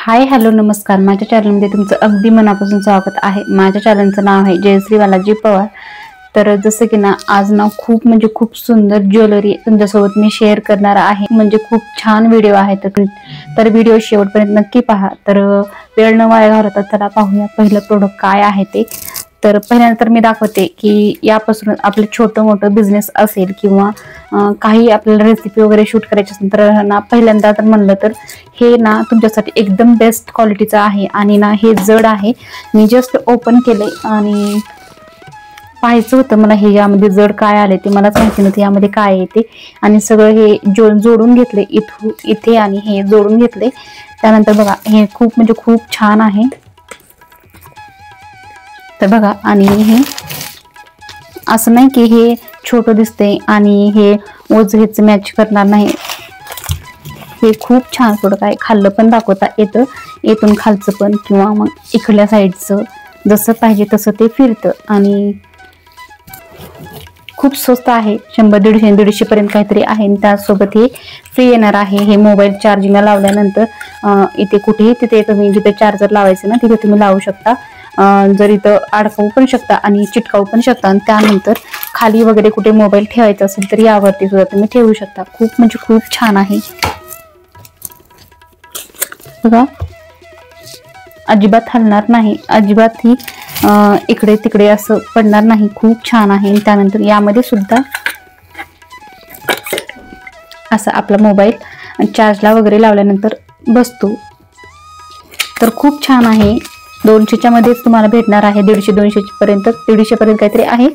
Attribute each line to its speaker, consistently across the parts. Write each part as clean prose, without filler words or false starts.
Speaker 1: Hi hello नमस्कार. माझ्या चॅनलमध्ये तुमचं अगदी मनापासून स्वागत आहे. माझ्या चॅनलचं नाव आहे जयश्री बालाजी पवार. तर जसं की ना आज ना खूप म्हणजे खूप सुंदर ज्वेलरी तुमच्यासोबत मी शेअर करणार आहे. म्हणजे खूप छान व्हिडिओ आहे, तर व्हिडिओ शेवटपर्यंत नक्की पहा. तर वेळ न वाया घालवता चला पाहूया पहिलं प्रोडक्ट काय आहे ते. तर पहिल्यांदा मी दाखवते की यापासून आपलं छोटं मोठं बिझनेस असेल किंवा काही आपल्याला रेसिपी वगैरे शूट करायची असेल तर ना पहिल्यांदा तर म्हणलं तर हे ना तुमच्यासाठी एकदम बेस्ट क्वालिटीचं आहे. आणि ना हे जड आहे. मी जस्ट ओपन केले आणि पाहायचं होतं मला हे यामध्ये जड काय आले ते मलाच माहिती नव्हतं यामध्ये काय येते. आणि सगळं हे जोडून घेतले इथे आणि हे जोडून घेतले. त्यानंतर बघा हे खूप म्हणजे खूप छान आहे. तर बघा आणि हे असं नाही की हे छोटं दिसते आणि हे ओझेच मॅच करणार नाही. हे खूप छान प्रोडक्ट आहे. खाल्लं पण दाखवता येतं, येथून खालचं पण किंवा मग इकडल्या साईडचं जसं पाहिजे तसं ते फिरतं. आणि खूप स्वस्त आहे. 100-150 पर्यंत काहीतरी आहे. आणि त्यासोबत हे फ्री येणार आहे. हे मोबाईल चार्जिंगला लावल्यानंतर इथे कुठेही तिथे तुम्ही जिथे चार्जर लावायचं ना तिथे तुम्ही लावू शकता. जर इथं अडकवू पण शकता आणि चिटकावू पण शकता. आणि त्यानंतर खाली वगैरे कुठे मोबाईल ठेवायचा असेल तर यावरती सुद्धा तुम्ही ठेवू शकता. खूप म्हणजे खूप छान आहे. बघा अजिबात हलणार नाही, अजिबात ही इकडे तिकडे असं पडणार नाही. खूप छान आहे. त्यानंतर यामध्ये सुद्धा असा आपला मोबाईल चार्जला वगैरे लावल्यानंतर बसतो. तर खूप छान आहे. 200च्या मध्येच तुम्हाला भेटणार आहे. 150-200 पर्यंत 150 पर्यंत काहीतरी आहे.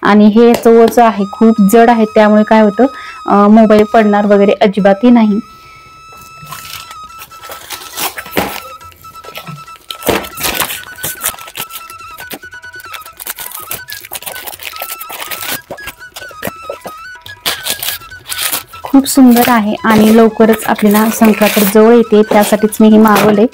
Speaker 1: आणि हे चवच आहे, खूप जड आहे. त्यामुळे काय होतं मोबाईल पडणार वगैरे अजिबातही नाही. खूप सुंदर आहे आणि लवकरच आपल्याला संक्रांत जवळ येते त्यासाठीच मी हे मागवले.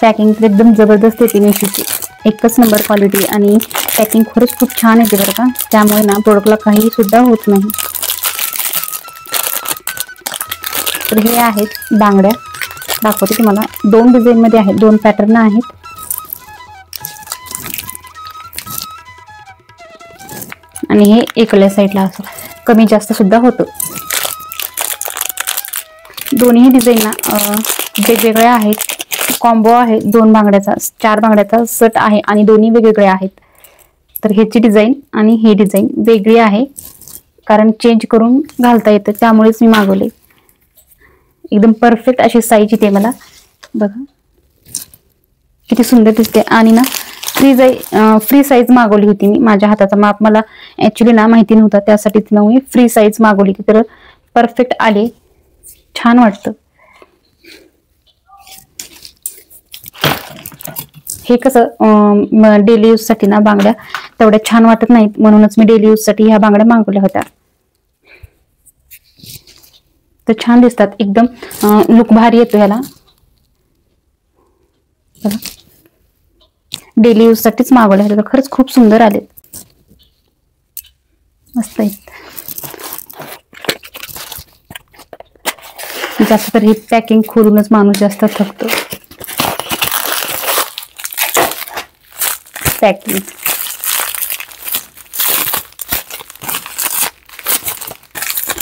Speaker 1: पॅकिंग तर एकदम जबरदस्त येते मेशीची, एकच नंबर क्वालिटी. आणि पॅकिंग खरंच खूप छान येते बरं का. त्यामुळे ना प्रोडक्टला काही सुद्धा होत नाही. तर हे आहेत बांगड्या, दाखवते तुम्हाला. 2 डिझाईन मध्ये आहेत, 2 पॅटर्न आहेत. आणि हे इकडल्या साईडला असं कमी जास्त सुद्धा होतं. दोन्ही डिझाईन ना वेगवेगळ्या आहेत. कॉम्बो आहे 2 बांगड्याचा, 4 बांगड्याचा सेट आहे आणि दोन्ही वेगवेगळे आहेत. तर ह्याची डिझाईन आणि ही डिझाईन वेगळी आहे कारण चेंज करून घालता येतं, त्यामुळेच मी मागवले. एकदम परफेक्ट अशी साईज येते मला. बघा किती सुंदर दिसते. आणि ना फ्री साईज मागवली होती मी. माझ्या हाताचा माप मला ऍक्च्युली ना माहिती नव्हता, त्यासाठीच मी फ्री साईज मागवली होती. तर परफेक्ट आले, छान वाटतं. हे कसं डेली यूज साठी ना बांगड्या तेवढ्या छान वाटत नाहीत, म्हणूनच मी डेली यूज साठी ह्या बांगड्या मागवल्या होत्या. तर छान दिसतात एकदम, लुक भारी येतो ह्याला. डेली यूज साठीच मागवल्या होत्या. खरंच खूप सुंदर आले, मस्त आहेत. जास्त तर ही पॅकिंग खोलूनच माणूस जास्त थकतो. पॅकिंग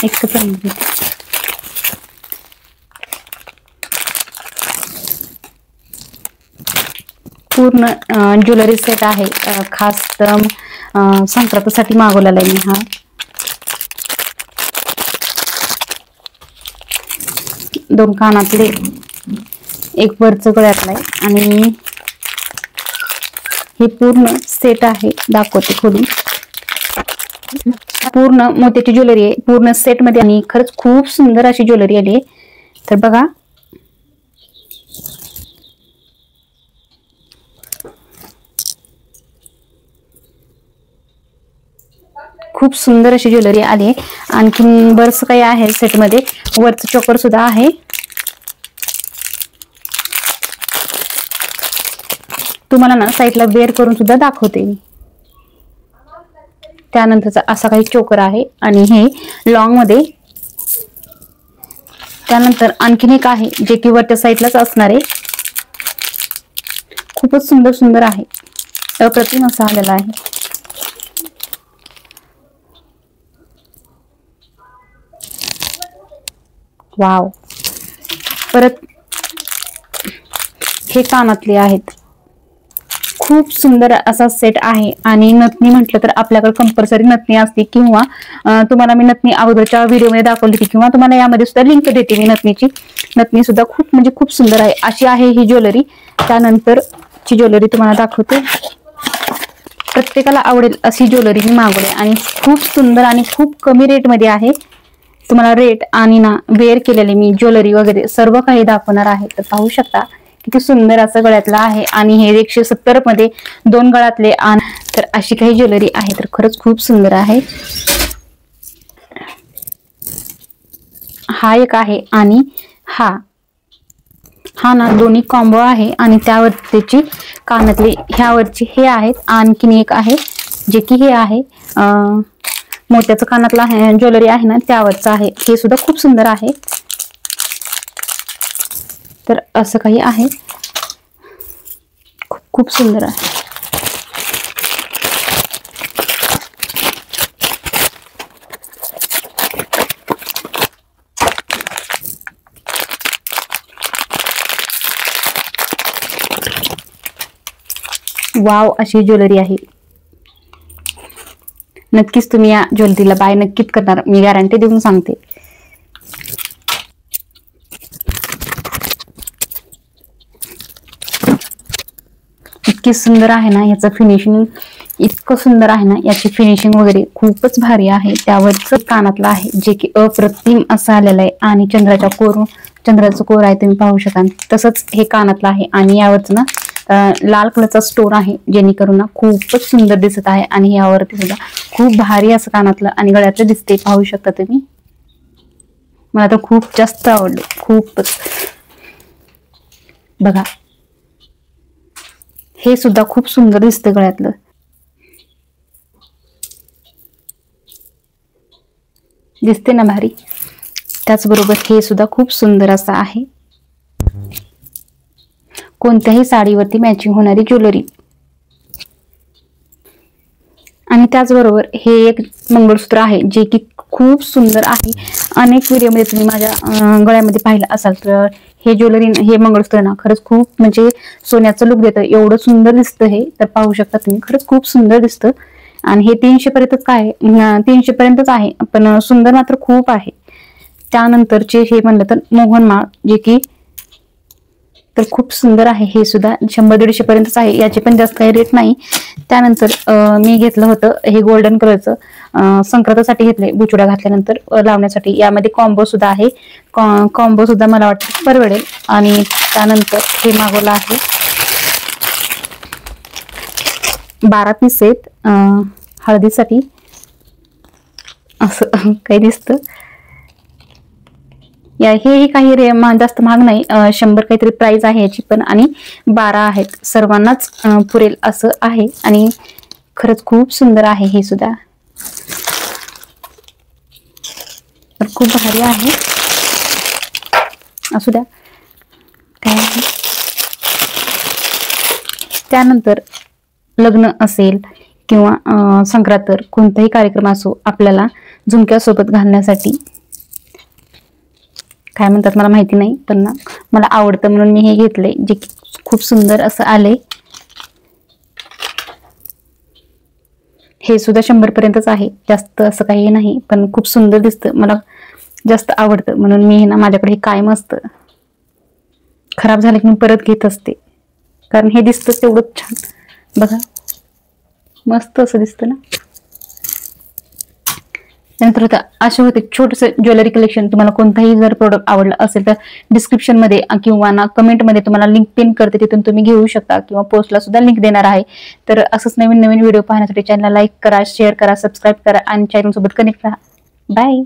Speaker 1: एक पूर्ण ज्वेलरी सेट आहे. खास संक्रांतीसाठी मागवलेला आहे मी हा. दोन कानातले, एक वरचं गळ्यातलं आहे आणि हे पूर्ण सेट आहे. दाखवते खोलून. पूर्ण मोत्याची ज्वेलरी आहे पूर्ण सेट मध्ये आणि खरंच खूप सुंदर अशी ज्वेलरी आली आहे. तर बघा खूप सुंदर अशी ज्वेलरी आली आहे. आणखीन बरंच काही आहे सेट मध्ये. वरचं चोकर सुद्धा आहे. तुम्हाला ना साईडला वेअर करून सुद्धा दाखवते मी। त्यानंतरचा असा काही चोकर आहे आणि हे लॉंग मध्ये। त्यानंतर आणखीन एक आहे जे की वरच्या साईडलाच असणार आहे। खूपच सुंदर सुंदर आहे, अप्रतिम असा आलेला आहे। वाव। परत हे कानातले आहेत, खूप सुंदर असा सेट आहे। आणि नथनी म्हटलं तर आपल्याकडे कंपल्सरी नथनी असते, किंवा तुम्हाला मी नथनी अगोदरच्या व्हिडिओमध्ये दाखवली होती, किंवा तुम्हाला यामध्ये सुद्धा लिंक देते मी नथनीची। नथनी सुद्धा खूप म्हणजे खूप सुंदर आहे, अशी आहे ही ज्वेलरी। त्यानंतर ची ज्वेलरी तुम्हाला दाखवते। प्रत्येकाला आवडेल अशी ज्वेलरी मी मागवली आणि खूप सुंदर आणि खूप कमी रेट मध्ये आहे। तुम्हाला रेट आणि ना वेअर केलेले मी ज्वेलरी वगैरे सर्व काही दाखवणार आहे। तर पाहू शकता किती सुंदर असं गळ्यातलं आहे, आणि हे 170 मध्ये 2 गळ्यातले। तर अशी काही ज्वेलरी आहे, तर खरंच खूप सुंदर आहे। हा एक आहे, आणि हा ना दोन्ही कॉम्बो आहे, आणि त्यावरची कानातले ह्यावरची हे आहेत। आणखीन एक आहे जे की हे आहे मोत्याचं कानातलं आहे, ज्वेलरी आहे ना त्यावरचं आहे, हे सुद्धा खूप सुंदर आहे। तर असं काही आहे, खूप खूप सुंदर आहे। वाव, अशी ज्वेलरी आहे। नक्कीच तुम्ही या ज्वेलरीला बाय नक्कीच करणार, मी गॅरंटी देऊन सांगते। इतकी सुंदर आहे ना, याचं फिनिशिंग इतकं सुंदर आहे ना, याची फिनिशिंग वगैरे खूपच भारी आहे। त्यावरच कानातलं आहे जे की अप्रतिम असं आलेलं आहे, आणि चंद्राचं कोर आहे, तुम्ही पाहू शकाल। तसंच हे कानातलं आहे, आणि यावरच ना लाल कलरचा स्टोन आहे, जेणेकरून ना खूपच सुंदर दिसत आहे। आणि यावरती सुद्धा खूप भारी असं कानातलं आणि गळ्यातलं दिसते, पाहू शकता तुम्ही। मला तर खूप जास्त आवडलं, खूपच। बघा, हे सुद्धा खूप सुंदर दिसतं गळ्यातलं। दिसते ना भारी। त्याचबरोबर हे सुद्धा खूप सुंदर असं आहे, कोणत्याही साडीवरती मॅचिंग होणारी ज्वेलरी। आणि त्याचबरोबर हे एक मंगळसूत्र आहे जे की खूप सुंदर आहे। अनेक व्हिडिओमध्ये तुम्ही माझ्या गळ्यामध्ये पाहिलं असाल, तर हे ज्वेलरी हे मंगळसूत्र ना खरंच खूप म्हणजे सोन्याचं लुक देतं, एवढं सुंदर दिसतं हे। तर पाहू शकता तुम्ही, खरंच खूप सुंदर दिसतं। आणि हे 300 पर्यंतच आहे, 300 पर्यंतच आहे, पण सुंदर मात्र खूप आहे। त्यानंतरचे हे म्हणलं तर मोहनमाळ, जे की तर खूप सुंदर आहे, हे सुद्धा 100-150 पर्यंतच आहे, याचे पण जास्त काही रेट नाही। त्यानंतर मी घेतलं होतं हे गोल्डन कलरचं, संक्रांतीसाठी घेतले, बुचुड्या घातल्यानंतर लावण्यासाठी। यामध्ये कॉम्बो सुद्धा आहे, कॉम्बो सुद्धा मला वाटतं परवडेल। आणि त्यानंतर हे मागवलं आहे 12 पीस आहेत हळदीसाठी, असं काही दिसतं। हे काही जास्त महाग नाही, 100 काहीतरी प्राइस आहे याची पण, आणि 12 आहेत, सर्वांनाच पुरेल असं आहे। आणि खरंच खूप सुंदर आहे हे सुद्धा, खूप भारी आहे। असू द्या, काय आहे। त्यानंतर लग्न असेल किंवा संक्रांत, कोणताही कार्यक्रम असो, आपल्याला झुमक्यासोबत घालण्यासाठी काय म्हणतात मला माहिती नाही, पण ना मला आवडतं म्हणून मी हे घेतले, जे खूप सुंदर असं आले। हे सुद्धा 100 पर्यंतच आहे, जास्त असं काही नाही, पण खूप सुंदर दिसतं, मला जास्त आवडतं म्हणून मी ना माझ्याकडे हे कायम असतं। खराब झालं की मी परत घेत असते, कारण हे दिसतं तेवढं छान। बघा, मस्त असं दिसतं ना। त्यानंतर असे होते छोटंसं ज्वेलरी कलेक्शन। तुम्हाला कोणताही जर प्रोडक्ट आवडला असेल तर डिस्क्रिप्शन मध्ये किंवा ना कमेंट मध्ये तुम्हाला लिंक पिन करते, तिथून तुम्ही घेऊ शकता, किंवा पोस्टला सुद्धा लिंक देणार आहे। तर असंच नवीन नवीन व्हिडिओ पाहण्यासाठी चॅनलला लाईक करा, शेअर करा, सबस्क्राईब करा, आणि चॅनल सोबत कनेक्ट राहा। बाय।